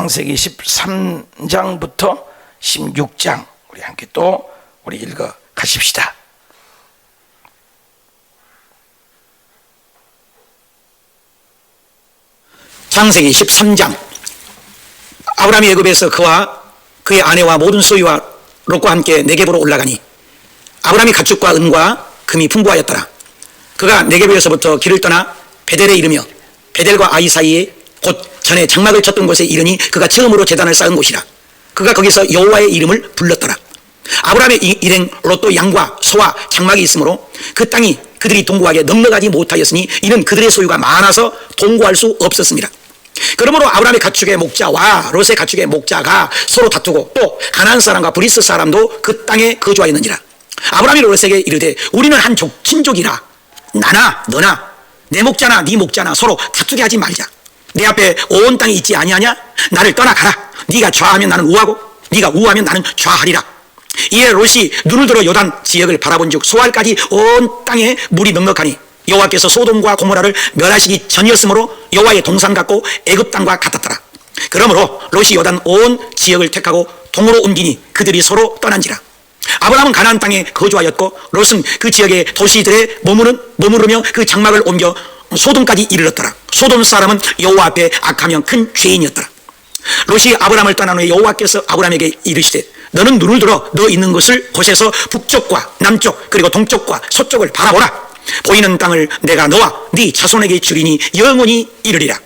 창세기 13장부터 16장 우리 함께 또 우리 읽어 가십시다. 창세기 13장. 아브라함이 애굽에서 그와 그의 아내와 모든 소유와 롯과 함께 네겝으로 올라가니 아브라함이 가축과 은과 금이 풍부하였더라. 그가 네겝에서부터 길을 떠나 베델에 이르며 베델과 아이 사이에 곧 전에 장막을 쳤던 곳에 이르니 그가 처음으로 제단을 쌓은 곳이라. 그가 거기서 여호와의 이름을 불렀더라. 아브라함의 일행 롯도 양과 소와 장막이 있으므로 그 땅이 그들이 동거하게 넉넉하지 못하였으니 이는 그들의 소유가 많아서 동거할 수 없었습니다. 그러므로 아브라함의 가축의 목자와 롯의 가축의 목자가 서로 다투고 또 가나안 사람과 브리스 사람도 그 땅에 거주하였는지라. 아브라함이 롯에게 이르되 우리는 한 친족이라 나나 너나 내 목자나 네 목자나 서로 다투게 하지 말자. 내 앞에 온 땅이 있지 아니하냐? 나를 떠나가라. 네가 좌하면 나는 우하고 네가 우하면 나는 좌하리라. 이에 롯이 눈을 들어 요단 지역을 바라본즉 소알까지 온 땅에 물이 넉넉하니 여호와께서 소돔과 고모라를 멸하시기 전이었으므로 여호와의 동산 같고 애굽 땅과 같았더라. 그러므로 롯이 요단 온 지역을 택하고 동으로 옮기니 그들이 서로 떠난지라. 아브라함은 가나안 땅에 거주하였고 롯은 그 지역의 도시들에 머무르며 그 장막을 옮겨 소돔까지 이르렀더라. 소돔 사람은 여호와 앞에 악하며 큰 죄인이었더라. 롯이 아브라함을 떠난 후에 여호와께서 아브라함에게 이르시되 너는 눈을 들어 너 있는 곳에서 북쪽과 남쪽 그리고 동쪽과 서쪽을 바라보라. 보이는 땅을 내가 너와 네 자손에게 주리니 영원히 이르리라.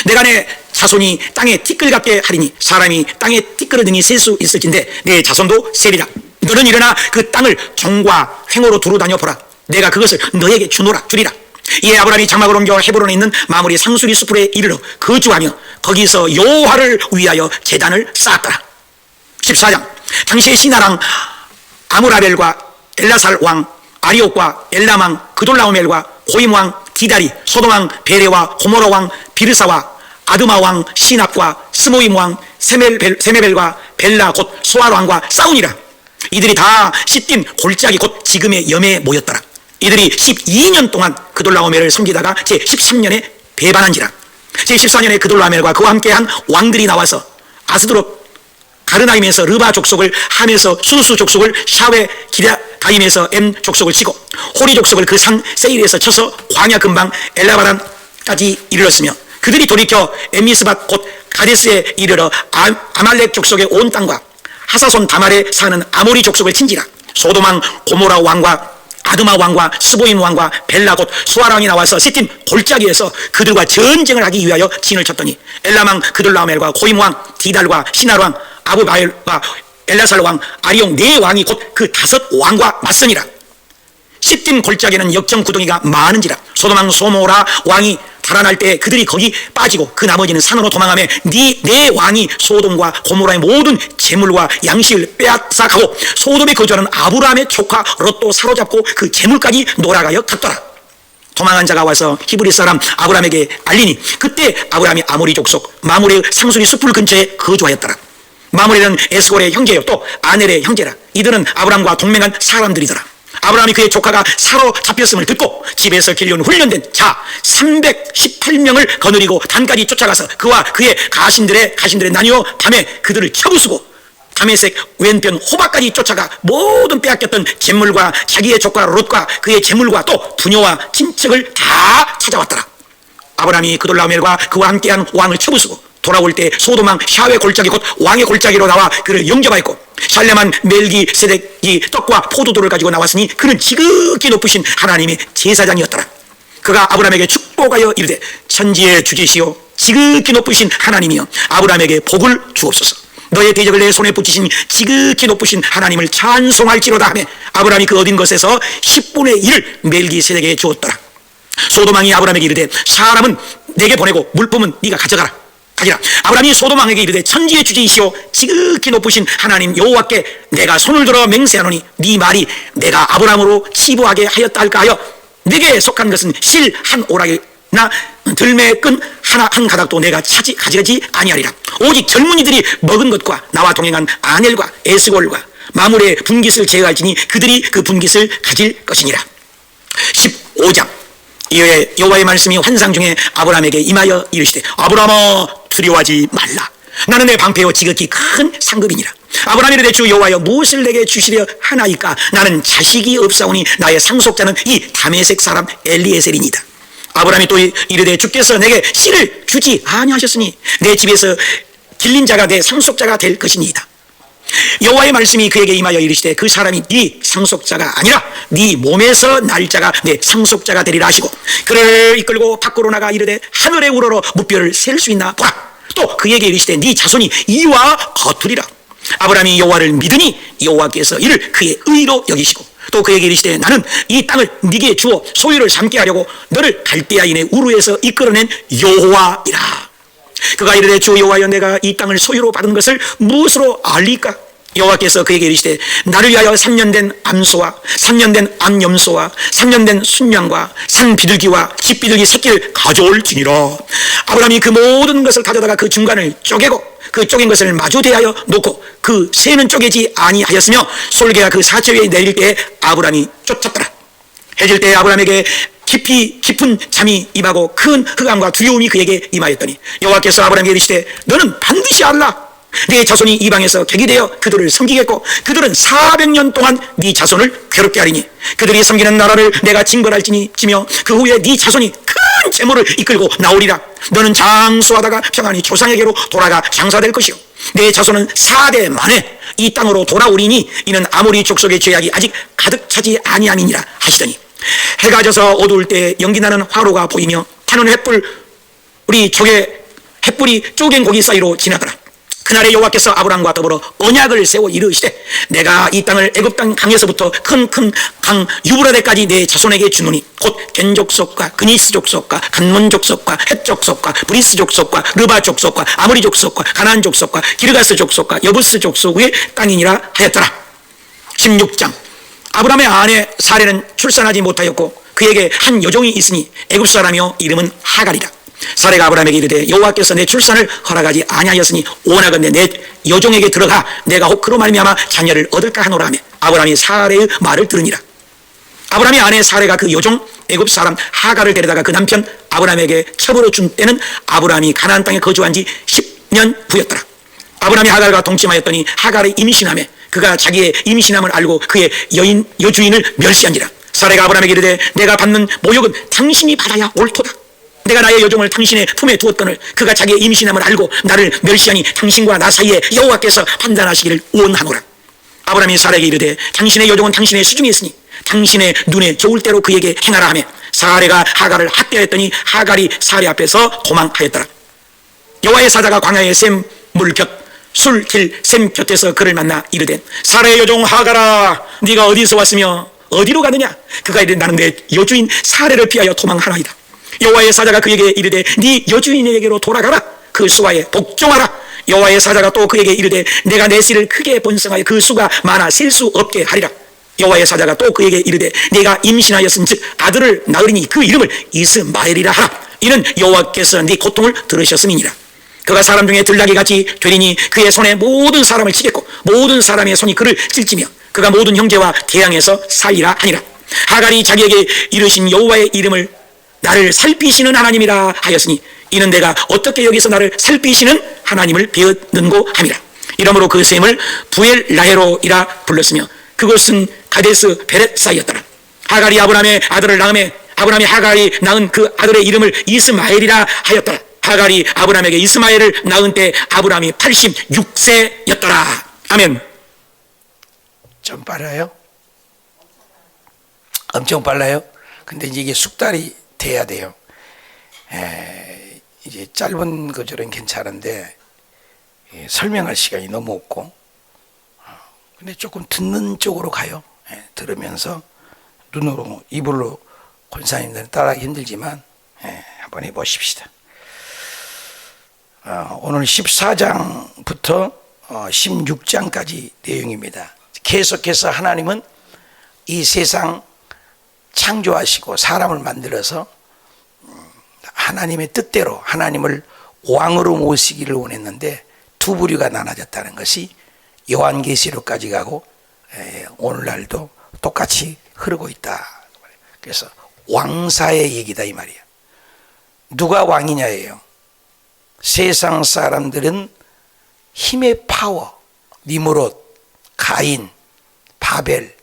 내가 내 자손이 땅에 티끌 같게 하리니 사람이 땅에 티끌을 능히 셀 수 있을진데 내 자손도 세리라. 너는 일어나 그 땅을 정과 횡으로 두루 다녀 보라. 내가 그것을 너에게 주리라. 이에 아브라함이 장막을 옮겨 헤브론에 있는 마므리 상수리 숲에 이르러 거주하며 거기서 여호와를 위하여 제단을 쌓았더라. 14장. 당시의 시나랑 아므라벨과 엘라살 왕 아리옥과 엘람왕 그돌라오멜과 고임왕 디다리 소돔왕 베레와 고모라 왕 비르사와 아드마 왕 시납과 스모임 왕 세메벨과 벨라 곧 소알 왕과 싸우니라. 이들이 다 시딤 골짜기 곧 지금의 염에 모였더라. 이들이 12년 동안 그돌라오멜을 섬기다가 제13년에 배반한지라. 제14년에 그돌라오멜과 그와 함께한 왕들이 나와서 아스드롯 가르나임에서 르바 족속을 함에서 수수 족속을 샤웨 기랴다임에서 엠 족속을 치고 호리 족속을 그 산 세일에서 쳐서 광야 근방 엘라바란까지 이르렀으며 그들이 돌이켜 엠미스밭 곧 가데스에 이르러 아말렉 족속의 온 땅과 하사손 다말에 사는 아모리 족속을 친지라. 소돔왕 고모라 왕과 아드마 왕과 스보임 왕과 벨라 곧 수아 왕이 나와서 시딤 골짜기에서 그들과 전쟁을 하기 위하여 진을 쳤더니 엘람왕 그돌라오멜과 고임 왕 디달과 시날 왕 아부바엘과 엘라살 왕 아리용 네 왕이 곧 그 5 왕과 맞서니라. 시딤 골짜기는 역정 구덩이가 많은지라. 소돔왕 소모라 왕이 달아날 때 그들이 거기 빠지고 그 나머지는 산으로 도망하며 네 왕이 소돔과 고모라의 모든 재물과 양식을 빼앗아가고 소돔에 거주하는 아브라함의 조카 롯도 사로잡고 그 재물까지 놀아가여 갔더라. 도망한 자가 와서 히브리 사람 아브라함에게 알리니 그때 아브라함이 아모리 족속 마므레의 상수리 숲을 근처에 거주하였더라. 마므레는 에스골의 형제요 또 아넬의 형제라. 이들은 아브라함과 동맹한 사람들이더라. 아브라함이 그의 조카가 사로잡혔음을 듣고 집에서 길려온 훈련된 자 318명을 거느리고 단까지 쫓아가서 그와 그의 가신들의 나뉘어 밤에 그들을 쳐부수고 다메섹 왼편 호박까지 쫓아가 모든 빼앗겼던 재물과 자기의 조카 롯과 그의 재물과 또 부녀와 친척을 다 찾아왔더라. 아브라함이 그돌라오멜과 그와 함께한 왕을 쳐부수고 돌아올 때 소돔왕 샤웨 골짜기 곧 왕의 골짜기로 나와 그를 영접하였고 샬레만 멜기세덱이 떡과 포도도를 가지고 나왔으니 그는 지극히 높으신 하나님의 제사장이었더라. 그가 아브라함에게 축복하여 이르되 천지의 주제시요 지극히 높으신 하나님이여 아브라함에게 복을 주옵소서. 너의 대적을 내 손에 붙이신 지극히 높으신 하나님을 찬송할지로다 하며 아브라함이 그 얻은 것에서 10분의 1을 멜기세덱에게 주었더라. 소돔왕이 아브라함에게 이르되 사람은 내게 보내고 물품은 네가 가져가라. 아브라함이 소돔왕에게 이르되 천지의 주제이시오 지극히 높으신 하나님 여호와께 내가 손을 들어 맹세하노니 네 말이 내가 아브라함으로 치부하게 하였다 할까 하여 내게 속한 것은 실 한 오락이나 들매 끈 한 가닥도 내가 가져가지 아니하리라. 오직 젊은이들이 먹은 것과 나와 동행한 아넬과 에스골과 마므레의 분깃을 제어할지니 그들이 그 분깃을 가질 것이니라. 15장. 이에 여호와의 말씀이 환상 중에 아브라함에게 임하여 이르시되 아브라함아 두려워하지 말라. 나는 내 방패요 지극히 큰 상급이니라. 아브라함이 이르되 주 여호와여 무엇을 내게 주시려 하나이까? 나는 자식이 없사오니 나의 상속자는 이 다메섹 사람 엘리에셀이니이다. 아브라함이 또 이르되 주께서 내게 씨를 주지 아니하셨으니 내 집에서 길린 자가 내 상속자가 될 것이니이다. 여호와의 말씀이 그에게 임하여 이르시되 그 사람이 네 상속자가 아니라 네 몸에서 날 자가 내 상속자가 되리라 하시고 그를 이끌고 밖으로 나가 이르되 하늘에 우러러 무뼈를 셀 수 있나 보라. 또 그에게 이르시되 네 자손이 이와 같으리라. 아브라함이 여호와를 믿으니 여호와께서 이를 그의 의로 여기시고 또 그에게 이르시되 나는 이 땅을 네게 주어 소유를 삼게 하려고 너를 갈대아인의 우르에서 이끌어낸 여호와이라. 그가 이르되 주 여호와여 내가 이 땅을 소유로 받은 것을 무엇으로 알리까? 여호와께서 그에게 이르시되 나를 위하여 3년 된 암소와 3년 된 암염소와 3년 된 순양과 산비둘기와 집비둘기 새끼를 가져올지니라. 아브라함이 그 모든 것을 가져다가 그 중간을 쪼개고 그 쪼갠 것을 마주 대하여 놓고 그 새는 쪼개지 아니하였으며 솔개가 그 사체 위에 내릴 때에 아브라함이 쫓았더라. 해질 때에 아브라함에게 깊은 잠이 임하고 큰 흑암과 두려움이 그에게 임하였더니 여호와께서 아브라함에게 이르시되 너는 반드시 알라. 네 자손이 이방에서 객이 되어 그들을 섬기겠고 그들은 400년 동안 네 자손을 괴롭게 하리니 그들이 섬기는 나라를 내가 징벌할지니 지며 그 후에 네 자손이 큰 재물을 이끌고 나오리라. 너는 장수하다가 평안히 조상에게로 돌아가 장사될 것이요 내 자손은 4대 만에 이 땅으로 돌아오리니 이는 아모리 족속의 죄악이 아직 가득 차지 아니함이니라 하시더니 해가 져서 어두울 때 연기나는 화로가 보이며 타는 햇불이 쪼갠 고기 사이로 지나더라. 그날에 여호와께서 아브람과 더불어 언약을 세워 이르시되 내가 이 땅을 애굽 땅 강에서부터 큰 강 유브라데까지 내 자손에게 주노니 곧 겐 족속과 그니스 족속과 간몬 족속과 헷 족속과 브리스 족속과 르바 족속과 아모리 족속과 가나안 족속과 기르가스 족속과 여부스 족속의 땅이니라 하였더라. 16장. 아브람의 아내 사레는 출산하지 못하였고 그에게 한 여종이 있으니 애굽 사람이요 이름은 하갈이라. 사레가 아브라함에게 이르되 여호와께서 내 출산을 허락하지 아니하였으니 원하건대 내 여종에게 들어가 내가 혹 그로 말미암아 자녀를 얻을까 하노라 하며 아브라함이 사레의 말을 들으니라. 아브라함의 아내 사레가 그 여종 애굽 사람 하갈을 데려다가 그 남편 아브라함에게 첩으로 준 때는 아브라함이 가나안 땅에 거주한 지 10년 후였더라. 아브라함이 하갈과 동침하였더니 하갈이 임신하매 그가 자기의 임신함을 알고 그의 여주인을 멸시한지라. 사레가 아브라함에게 이르되 내가 받는 모욕은 당신이 받아야 옳도다. 내가 나의 여종을 당신의 품에 두었거늘 그가 자기의 임신함을 알고 나를 멸시하니 당신과 나 사이에 여호와께서 판단하시기를 원하노라. 아브라함이 사레에게 이르되 당신의 여종은 당신의 수중에 있으니 당신의 눈에 좋을 대로 그에게 행하라 하며 사레가 하갈을 학대하였더니 하갈이 사레 앞에서 도망하였더라. 여호와의 사자가 광야의 샘 곁에서 그를 만나 이르되 사레의 여종 하갈아 네가 어디서 왔으며 어디로 가느냐? 그가 이르되 나는 내 여주인 사레를 피하여 도망하나이다. 여호와의 사자가 그에게 이르되 네 여주인에게로 돌아가라. 그 수하에 복종하라. 여호와의 사자가 또 그에게 이르되 내가 내 씨를 크게 번성하여 그 수가 많아 셀 수 없게 하리라. 여호와의 사자가 또 그에게 이르되 네가 임신하였은즉 아들을 낳으리니 그 이름을 이스마엘이라 하라. 이는 여호와께서 네 고통을 들으셨음이니라. 그가 사람 중에 들나귀같이 되리니 그의 손에 모든 사람을 치겠고 모든 사람의 손이 그를 찔지며 그가 모든 형제와 대항해서 살리라 하니라. 하갈이 자기에게 이르신 여호와의 이름을 나를 살피시는 하나님이라 하였으니 이는 내가 어떻게 여기서 나를 살피시는 하나님을 배웠는고 함이라. 이러므로 그 셈을 부엘라헤로이라 불렀으며 그것은 가데스 베렛 사이였더라. 하갈이 아브라함의 아들을 낳음에 아브라함이 하갈이 낳은 그 아들의 이름을 이스마엘이라 하였더라. 하갈이 아브라함에게 이스마엘을 낳은 때 아브라함이 86세였더라. 아멘. 좀 빨라요? 엄청 빨라요? 근데 이제 이게 숙달이 돼야 돼요. 이제 짧은 거절은 괜찮은데 설명할 시간이 너무 없고 근데 조금 듣는 쪽으로 가요. 들으면서 눈으로 입으로 권사님들은 따라하기 힘들지만 한번 해보십시다. 오늘 14장부터 16장까지 내용입니다. 계속해서 하나님은 이 세상 창조하시고 사람을 만들어서 하나님의 뜻대로 하나님을 왕으로 모시기를 원했는데 두 부류가 나눠졌다는 것이 요한계시록까지 가고 오늘날도 똑같이 흐르고 있다. 그래서 왕사의 얘기다 이 말이야. 누가 왕이냐예요. 세상 사람들은 힘의 파워, 니므롯, 가인, 바벨,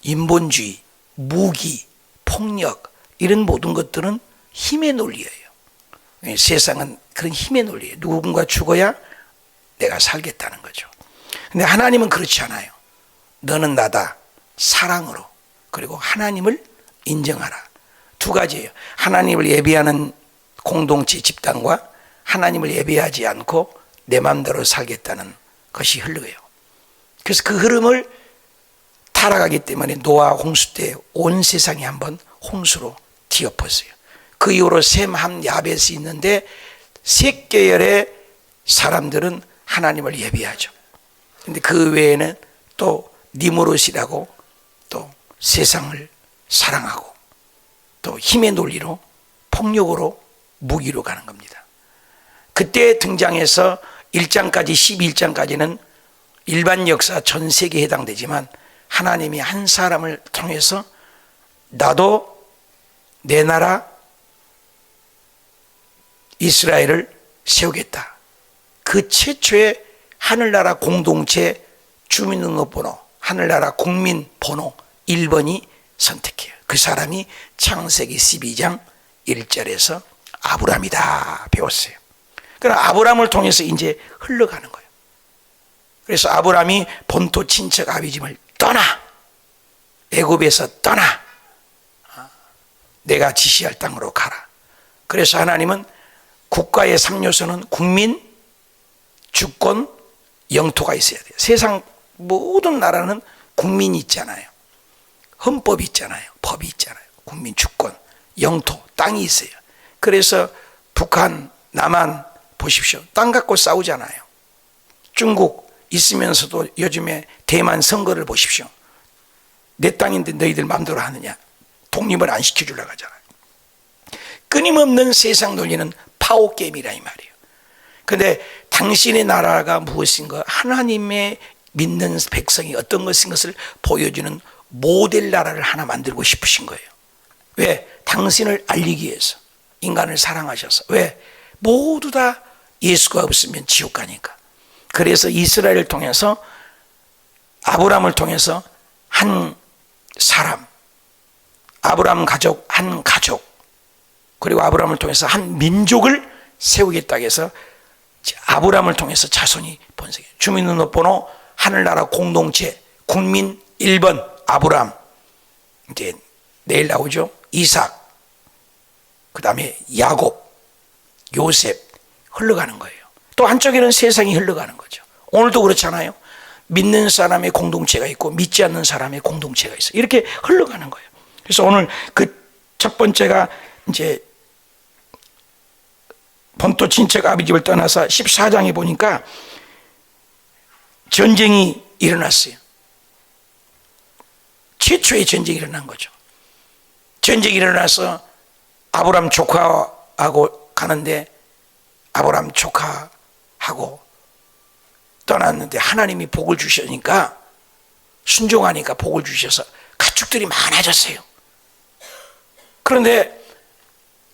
인본주의, 무기, 폭력 이런 모든 것들은 힘의 논리예요. 세상은 그런 힘의 논리예요. 누군가 죽어야 내가 살겠다는 거죠. 근데 하나님은 그렇지 않아요. 너는 나다. 사랑으로. 그리고 하나님을 인정하라. 두 가지예요. 하나님을 예배하는 공동체 집단과 하나님을 예배하지 않고 내 마음대로 살겠다는 것이 흐르고요. 그래서 그 흐름을 타락하기 때문에 노아 홍수 때 온 세상이 한번 홍수로 뒤엎었어요. 그 이후로 셈, 함, 야벳이 있는데 세 계열의 사람들은 하나님을 예배하죠. 근데 그 외에는 또 니므롯이라고 또 세상을 사랑하고 또 힘의 논리로 폭력으로 무기로 가는 겁니다. 그때 등장해서 1장까지 11장까지는 일반 역사 전 세계에 해당되지만 하나님이 한 사람을 통해서 나도 내 나라 이스라엘을 세우겠다. 그 최초의 하늘나라 공동체 주민등록번호, 하늘나라 국민번호 1번이 선택해요. 그 사람이 창세기 12장 1절에서 아브람이다 배웠어요. 그럼 아브람을 통해서 이제 흘러가는 거예요. 그래서 아브람이 본토 친척 아비집을 떠나, 애굽에서 떠나, 내가 지시할 땅으로 가라. 그래서 하나님은 국가의 3요소는 국민, 주권, 영토가 있어야 돼요. 세상 모든 나라는 국민이 있잖아요. 헌법이 있잖아요. 법이 있잖아요. 국민, 주권, 영토, 땅이 있어요. 그래서 북한, 남한 보십시오. 땅 갖고 싸우잖아요. 중국 있으면서도 요즘에 대만 선거를 보십시오. 내 땅인데 너희들 마음대로 하느냐. 독립을 안 시켜주려고 하잖아요. 끊임없는 세상 논리는 파워게임이라 이 말이에요. 그런데 당신의 나라가 무엇인가, 하나님의 믿는 백성이 어떤 것인 것을 보여주는 모델 나라를 하나 만들고 싶으신 거예요. 왜? 당신을 알리기 위해서. 인간을 사랑하셔서. 왜? 모두 다 예수가 없으면 지옥 가니까. 그래서 이스라엘을 통해서, 아브람을 통해서 한 사람, 아브람 가족 한 가족, 그리고 아브람을 통해서 한 민족을 세우겠다 해서 아브람을 통해서 자손이 번성해요. 주민등록번호 하늘나라 공동체 국민 1번 아브람, 이제 내일 나오죠. 이삭, 그 다음에 야곱, 요셉 흘러가는 거예요. 또 한쪽에는 세상이 흘러가는 거죠. 오늘도 그렇잖아요. 믿는 사람의 공동체가 있고 믿지 않는 사람의 공동체가 있어요. 이렇게 흘러가는 거예요. 그래서 오늘 그 첫 번째가 이제 본토 친척 아비집을 떠나서 14장에 보니까 전쟁이 일어났어요. 최초의 전쟁이 일어난 거죠. 전쟁이 일어나서 아브람 조카하고 가는데 아브람 조카하고 떠났는데 하나님이 복을 주시니까, 순종하니까 복을 주셔서 가축들이 많아졌어요. 그런데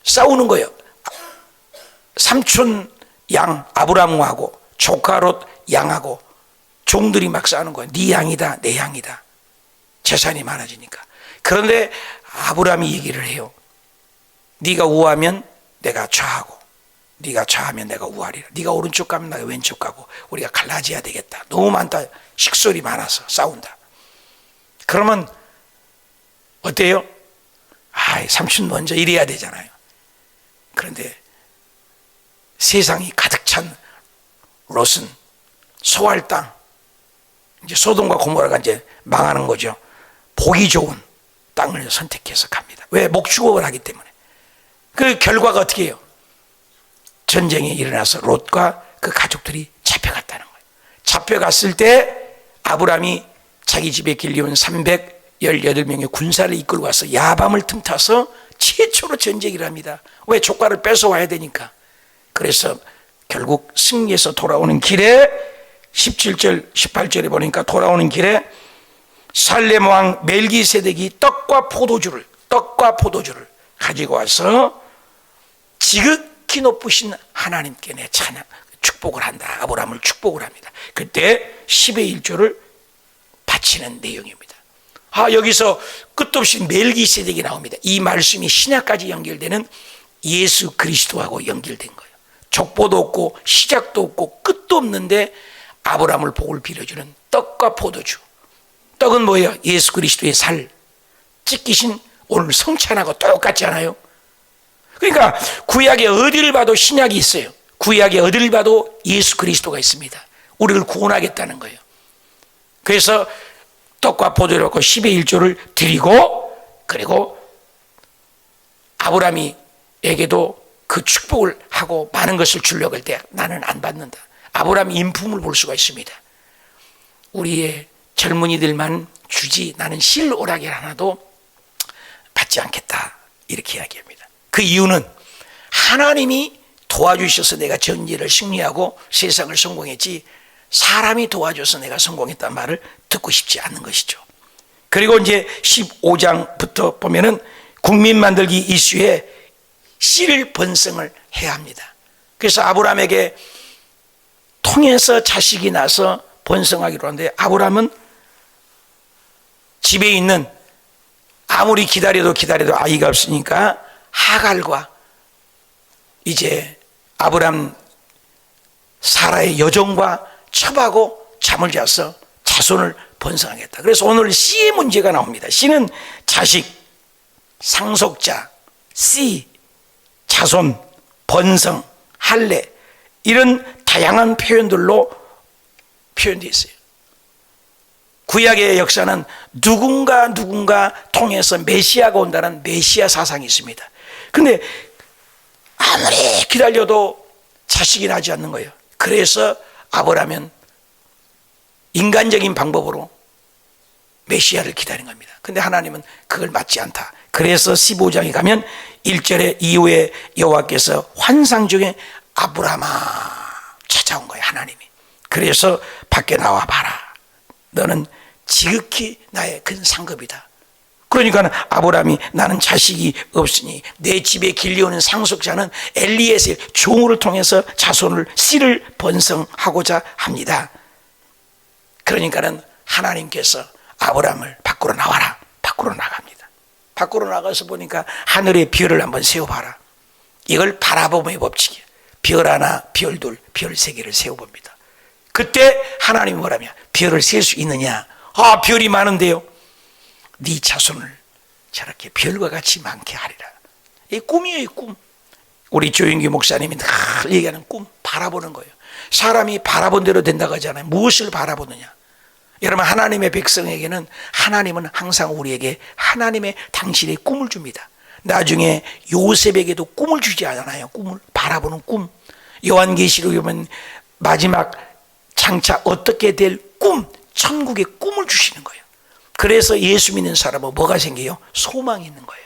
싸우는 거예요. 삼촌 양 아브람하고 조카 롯 양하고 종들이 막 싸우는 거예요. 네 양이다, 내 양이다. 재산이 많아지니까. 그런데 아브람이 얘기를 해요. 네가 우하면 내가 좌하고, 네가 좌하면 내가 우하리라. 네가 오른쪽 가면 내가 왼쪽 가고, 우리가 갈라져야 되겠다. 너무 많다. 식솔이 많아서 싸운다. 그러면 어때요? 삼촌 먼저 이래야 되잖아요. 그런데 세상이 가득 찬 롯은 소할 땅, 이제 소돔과 고모라가 이제 망하는 거죠. 보기 좋은 땅을 선택해서 갑니다. 왜? 목축업을 하기 때문에. 그 결과가 어떻게 해요? 전쟁이 일어나서 롯과 그 가족들이 잡혀갔다는 거예요. 잡혀갔을 때 아브람이 자기 집에 길리온 318명의 군사를 이끌고 와서 야밤을 틈타서 최초로 전쟁을 합니다. 왜? 조카를 뺏어와야 되니까. 그래서 결국 승리해서 돌아오는 길에 17절 18절에 보니까 돌아오는 길에 살렘 왕 멜기세덱이 떡과 포도주를 가지고 와서 지극히 높으신 하나님께 내 찬양, 축복을 한다. 아브라함을 축복을 합니다. 그때 10의 1조를 바치는 내용입니다. 여기서 끝도 없이 멜기세덱이 나옵니다. 이 말씀이 신약까지 연결되는 예수 그리스도하고 연결된 거예요. 족보도 없고 시작도 없고 끝도 없는데 아브라함을 복을 빌어주는 떡과 포도주. 떡은 뭐예요? 예수 그리스도의 살 찢기신 오늘 성찬하고 똑같지 않아요? 그러니까 구약에 어디를 봐도 신약이 있어요. 구약에 어디를 봐도 예수 그리스도가 있습니다. 우리를 구원하겠다는 거예요. 그래서 떡과 포도를 갖고 10의 1조를 드리고, 그리고 아브라함에게도 그 축복을 하고 많은 것을 주려고 할 때 나는 안 받는다. 아브라함 인품을 볼 수가 있습니다. 우리의 젊은이들만 주지 나는 실 오라기 하나도 받지 않겠다, 이렇게 이야기합니다. 그 이유는 하나님이 도와주셔서 내가 전쟁을 승리하고 세상을 성공했지, 사람이 도와줘서 내가 성공했다는 말을 듣고 싶지 않는 것이죠. 그리고 이제 15장부터 보면은 국민 만들기 이슈에 씨를 번성을 해야 합니다. 그래서 아브라함에게 통해서 자식이 나서 번성하기로 하는데, 아브라함은 집에 있는, 아무리 기다려도 아이가 없으니까 하갈과 이제 아브라함 사라의 여종과 첩하고 잠을 자서 자손을 번성하겠다. 그래서 오늘 씨의 문제가 나옵니다. 씨는 자식, 상속자, 씨, 자손, 번성, 할례, 이런 다양한 표현들로 표현되어 있어요. 구약의 역사는 누군가 통해서 메시아가 온다는 메시아 사상이 있습니다. 근데 아무리 기다려도 자식이 나지 않는 거예요. 그래서 아브라함은 인간적인 방법으로 메시아를 기다린 겁니다. 근데 하나님은 그걸 맞지 않다. 그래서 15장에 가면 1절에 이후에 여호와께서 환상 중에 아브라함아 찾아온 거예요, 하나님이. 그래서 밖에 나와 봐라. 너는 지극히 나의 큰 상급이다. 그러니까 아브라함이 나는 자식이 없으니 내 집에 길려오는 상속자는 엘리에셀 종을 통해서 자손을 씨를 번성하고자 합니다. 그러니까는 하나님께서 아브라함을 밖으로 나와라. 밖으로 나갑니다. 밖으로 나가서 보니까 하늘의 별을 한번 세워봐라. 이걸 바라봄의 법칙이에요. 별 하나, 별 둘, 별 세 개를 세워봅니다. 그때 하나님이 뭐라며? 별을 셀 수 있느냐? 별이 많은데요. 네 자손을 저렇게 별과 같이 많게 하리라. 이 꿈이에요, 꿈. 우리 조영기 목사님이 늘 얘기하는 꿈, 바라보는 거예요. 사람이 바라본 대로 된다고 하잖아요. 무엇을 바라보느냐? 여러분, 하나님의 백성에게는 하나님은 항상 우리에게 하나님의 당신의 꿈을 줍니다. 나중에 요셉에게도 꿈을 주지 않아요. 꿈을 바라보는 꿈. 요한계시록에 보면 마지막 장차 어떻게 될 꿈, 천국의 꿈을 주시는 거예요. 그래서 예수 믿는 사람은 뭐가 생겨요? 소망이 있는 거예요.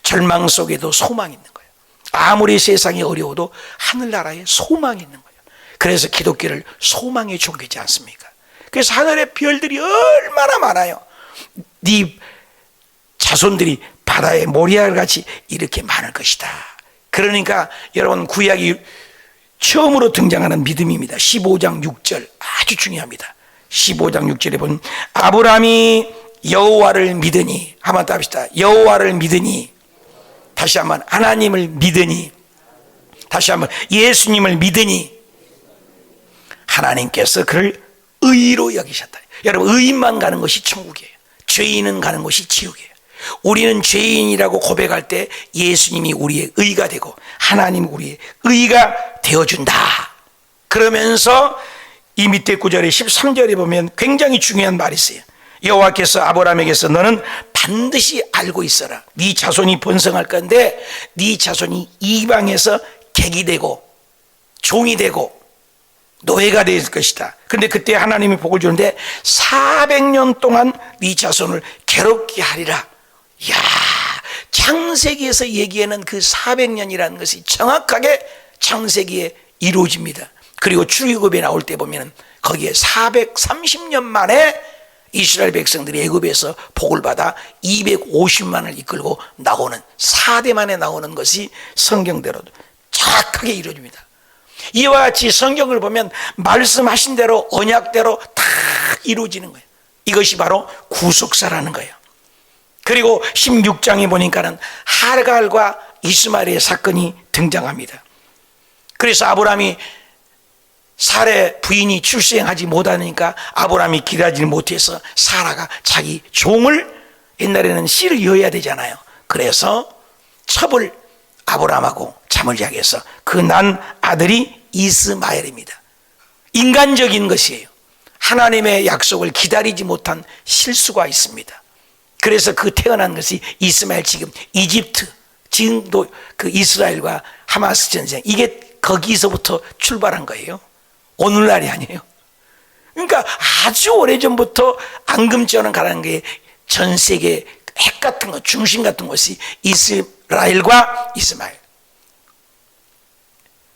절망 속에도 소망이 있는 거예요. 아무리 세상이 어려워도 하늘나라에 소망이 있는 거예요. 그래서 기독교를 소망의 종교지 않습니까? 그래서 하늘의 별들이 얼마나 많아요. 네 자손들이 바다의 모리알같이 이렇게 많을 것이다. 그러니까 여러분, 구약이 처음으로 등장하는 믿음입니다. 15장 6절 아주 중요합니다. 15장 6절에 보면 아브라함이 여호와를 믿으니, 한번 답시다. 여호와를 믿으니, 다시 한번 하나님을 믿으니, 다시 한번 예수님을 믿으니 하나님께서 그를 의로 여기셨다. 여러분, 의인만 가는 것이 천국이에요. 죄인은 가는 것이 지옥이에요. 우리는 죄인이라고 고백할 때 예수님이 우리의 의가 되고 하나님 우리의 의가 되어준다. 그러면서 이 밑에 9절에 13절에 보면 굉장히 중요한 말이 있어요. 여호와께서 아브라함에게서 너는 반드시 알고 있어라. 네 자손이 번성할 건데 네 자손이 이방에서 객이 되고 종이 되고 노예가 될 것이다. 그런데 그때 하나님이 복을 주는데 400년 동안 네 자손을 괴롭게 하리라. 이야, 창세기에서 얘기하는 그 400년이라는 것이 정확하게 창세기에 이루어집니다. 그리고 출애굽에 나올 때 보면 거기에 430년 만에 이스라엘 백성들이 애굽에서 복을 받아 250만을 이끌고 나오는 4대 만에 나오는 것이 성경대로 정확하게 이루어집니다. 이와 같이 성경을 보면 말씀하신 대로 언약대로 다 이루어지는 거예요. 이것이 바로 구속사라는 거예요. 그리고 16장에 보니까는 하갈과 이스마엘의 사건이 등장합니다. 그래서 아브라함이 사레 부인이 출생하지 못하니까 아브라함이 기다리지 못해서 사라가 자기 종을, 옛날에는 씨를 이어야 되잖아요. 그래서 첩을 아브라함하고 잠을 자게 해서 그 난 아들이 이스마엘입니다. 인간적인 것이에요. 하나님의 약속을 기다리지 못한 실수가 있습니다. 그래서 그 태어난 것이 이스마엘, 지금 이집트, 지금도 그 이스라엘과 하마스 전쟁, 이게 거기서부터 출발한 거예요. 오늘날이 아니에요. 그러니까 아주 오래전부터 앙금전은 가라는 게 전 세계 핵 같은 것, 중심 같은 것이 이스라엘과 이스마엘.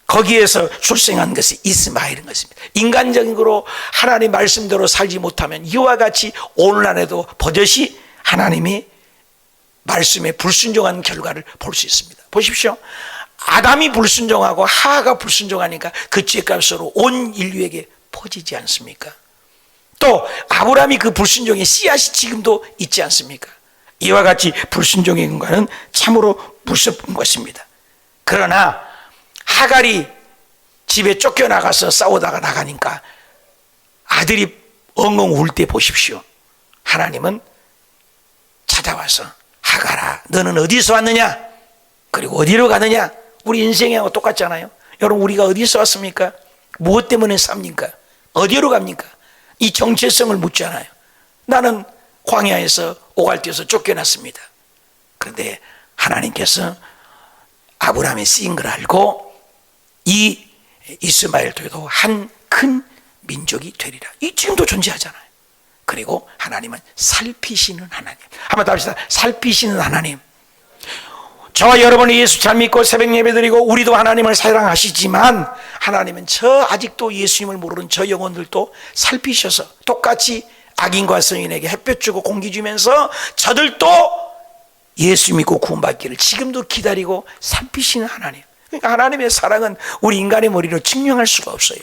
거기에서 출생한 것이 이스마엘인 것입니다. 인간적으로 하나님 말씀대로 살지 못하면 이와 같이 오늘날에도 버젓이 하나님의 말씀에 불순종한 결과를 볼 수 있습니다. 보십시오. 아담이 불순종하고 하하가 불순종하니까 그 죄값으로 온 인류에게 퍼지지 않습니까? 또 아브라함이 그 불순종의 씨앗이 지금도 있지 않습니까? 이와 같이 불순종의 근거는 참으로 무섭은 것입니다. 그러나 하갈이 집에 쫓겨나가서 싸우다가 나가니까 아들이 엉엉 울 때 보십시오. 하나님은 찾아와서 하갈아, 너는 어디서 왔느냐? 그리고 어디로 가느냐? 우리 인생하고 똑같잖아요. 여러분, 우리가 어디서 왔습니까? 무엇 때문에 삽니까? 어디로 갑니까? 이 정체성을 묻잖아요. 나는 광야에서 오갈뛰어서 쫓겨났습니다. 그런데 하나님께서 아브라함의 쓰인 걸 알고 이 이스마엘도 한 큰 민족이 되리라. 이 지금도 존재하잖아요. 그리고 하나님은 살피시는 하나님. 한번 더 합시다. 살피시는 하나님. 저와 여러분이 예수 잘 믿고 새벽 예배 드리고 우리도 하나님을 사랑하시지만 하나님은 저 아직도 예수님을 모르는 저 영혼들도 살피셔서 똑같이 악인과 성인에게 햇볕 주고 공기 주면서 저들도 예수 믿고 구원받기를 지금도 기다리고 살피시는 하나님. 그러니까 하나님의 사랑은 우리 인간의 머리로 증명할 수가 없어요.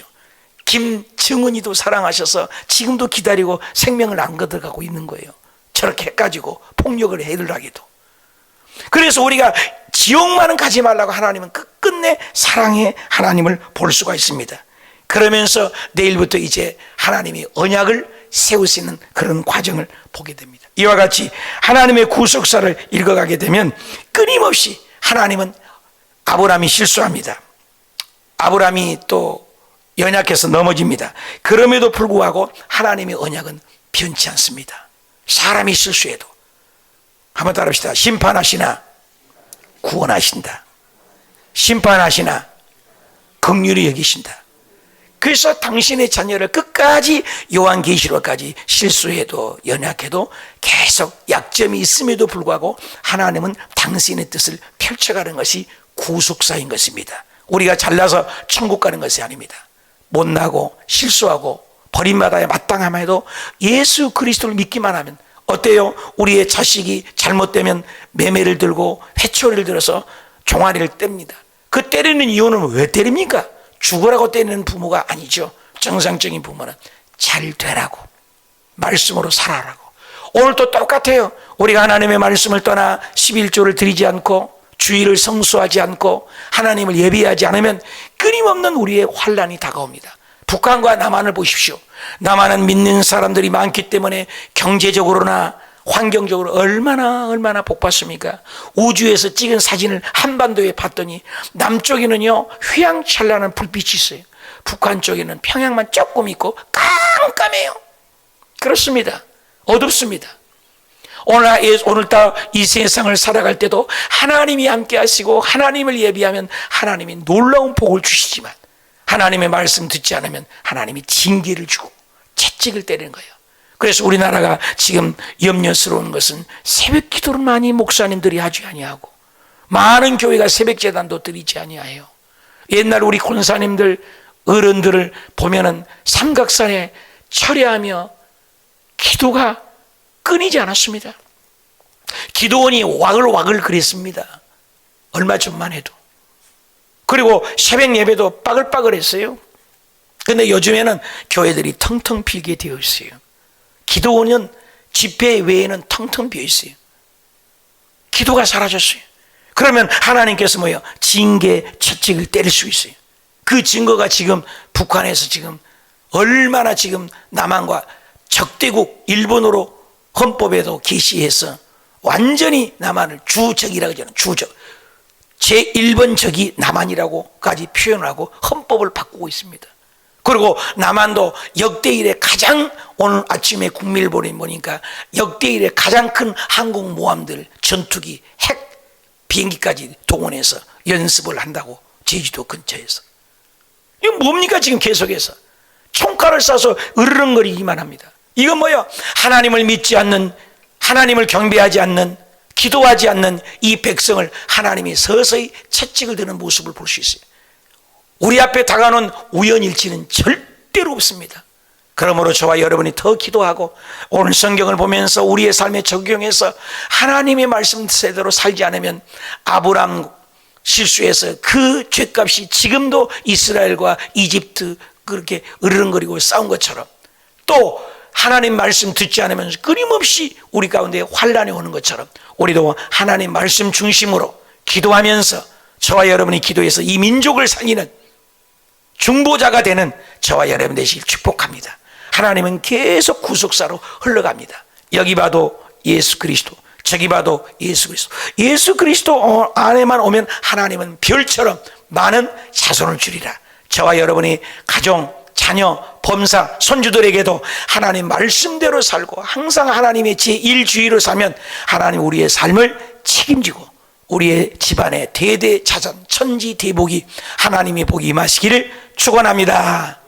김정은이도 사랑하셔서 지금도 기다리고 생명을 안 걷어가고 있는 거예요. 저렇게 해가지고 폭력을 해들하기도. 그래서 우리가 지옥만은 가지 말라고 하나님은 끝끝내 사랑의 하나님을 볼 수가 있습니다. 그러면서 내일부터 이제 하나님이 언약을 세우시는 그런 과정을 보게 됩니다. 이와 같이 하나님의 구속사를 읽어가게 되면 끊임없이 하나님은 아브라함이 실수합니다. 아브라함이 또 연약해서 넘어집니다. 그럼에도 불구하고 하나님의 언약은 변치 않습니다. 사람이 실수해도. 한번 따라합시다. 심판하시나 구원하신다. 심판하시나 긍휼히 여기신다. 그래서 당신의 자녀를 끝까지 요한계시록까지 실수해도 연약해도 계속 약점이 있음에도 불구하고 하나님은 당신의 뜻을 펼쳐가는 것이 구속사인 것입니다. 우리가 잘나서 천국 가는 것이 아닙니다. 못나고 실수하고 버림받아야 마땅함에도 예수 그리스도를 믿기만 하면 어때요? 우리의 자식이 잘못되면 매매를 들고 회초리를 들어서 종아리를 뗍니다. 그 때리는 이유는 왜 때립니까? 죽으라고 때리는 부모가 아니죠. 정상적인 부모는 잘 되라고, 말씀으로 살아라고. 오늘도 똑같아요. 우리가 하나님의 말씀을 떠나 11조를 드리지 않고 주의를 성수하지 않고 하나님을 예비하지 않으면 끊임없는 우리의 환난이 다가옵니다. 북한과 남한을 보십시오. 남한은 믿는 사람들이 많기 때문에 경제적으로나 환경적으로 얼마나 복받습니까? 우주에서 찍은 사진을 한반도에 봤더니 남쪽에는요 휘황찬란한 불빛이 있어요. 북한 쪽에는 평양만 조금 있고 깜깜해요. 그렇습니다. 어둡습니다. 오늘따라 이 세상을 살아갈 때도 하나님이 함께 하시고 하나님을 예비하면 하나님이 놀라운 복을 주시지만 하나님의 말씀 듣지 않으면 하나님이 징계를 주고 채찍을 때리는 거예요. 그래서 우리나라가 지금 염려스러운 것은 새벽 기도를 많이 목사님들이 하지 아니하고 많은 교회가 새벽 제단도 드리지 아니하여 옛날 우리 권사님들 어른들을 보면은 삼각산에 철야하며 기도가 끊이지 않았습니다. 기도원이 와글와글 그랬습니다. 얼마 전만 해도. 그리고 새벽 예배도 빠글빠글했어요. 근데 요즘에는 교회들이 텅텅 비게 되어 있어요. 기도원은 집회 외에는 텅텅 비어 있어요. 기도가 사라졌어요. 그러면 하나님께서 뭐예요? 징계 채찍을 때릴 수 있어요. 그 증거가 지금 북한에서 지금 얼마나 지금 남한과 적대국 일본으로 헌법에도 게시해서 완전히 남한을 주적이라고 하잖아요. 주적. 제1번 적이 남한이라고까지 표현하고 헌법을 바꾸고 있습니다. 그리고 남한도 역대 이래 가장, 오늘 아침에 국밀본에 보니까 역대 이래 가장 큰 항공모함들, 전투기, 핵 비행기까지 동원해서 연습을 한다고, 제주도 근처에서. 이거 뭡니까 지금 계속해서 총칼을 쏴서 으르렁거리기만 합니다. 이건 뭐예요? 하나님을 믿지 않는, 하나님을 경배하지 않는, 기도하지 않는 이 백성을 하나님이 서서히 채찍을 드는 모습을 볼 수 있어요. 우리 앞에 다가오는 우연일치는 절대로 없습니다. 그러므로 저와 여러분이 더 기도하고 오늘 성경을 보면서 우리의 삶에 적용해서 하나님의 말씀대로 살지 않으면 아브람 실수해서 그 죄값이 지금도 이스라엘과 이집트 그렇게 으르렁거리고 싸운 것처럼, 또 하나님 말씀 듣지 않으면 끊임없이 우리 가운데 환란이 오는 것처럼 우리도 하나님 말씀 중심으로 기도하면서 저와 여러분이 기도해서 이 민족을 살리는 중보자가 되는 저와 여러분 되시길 축복합니다. 하나님은 계속 구속사로 흘러갑니다. 여기 봐도 예수 그리스도, 저기 봐도 예수 그리스도. 예수 그리스도 안에만 오면 하나님은 별처럼 많은 자손을 주리라. 저와 여러분이 가정, 자녀, 범사, 손주들에게도 하나님 말씀대로 살고 항상 하나님의 제1주의로 살면 하나님 우리의 삶을 책임지고 우리의 집안에 대대자전 천지대복이 하나님의 복이 임하시기를 축원합니다.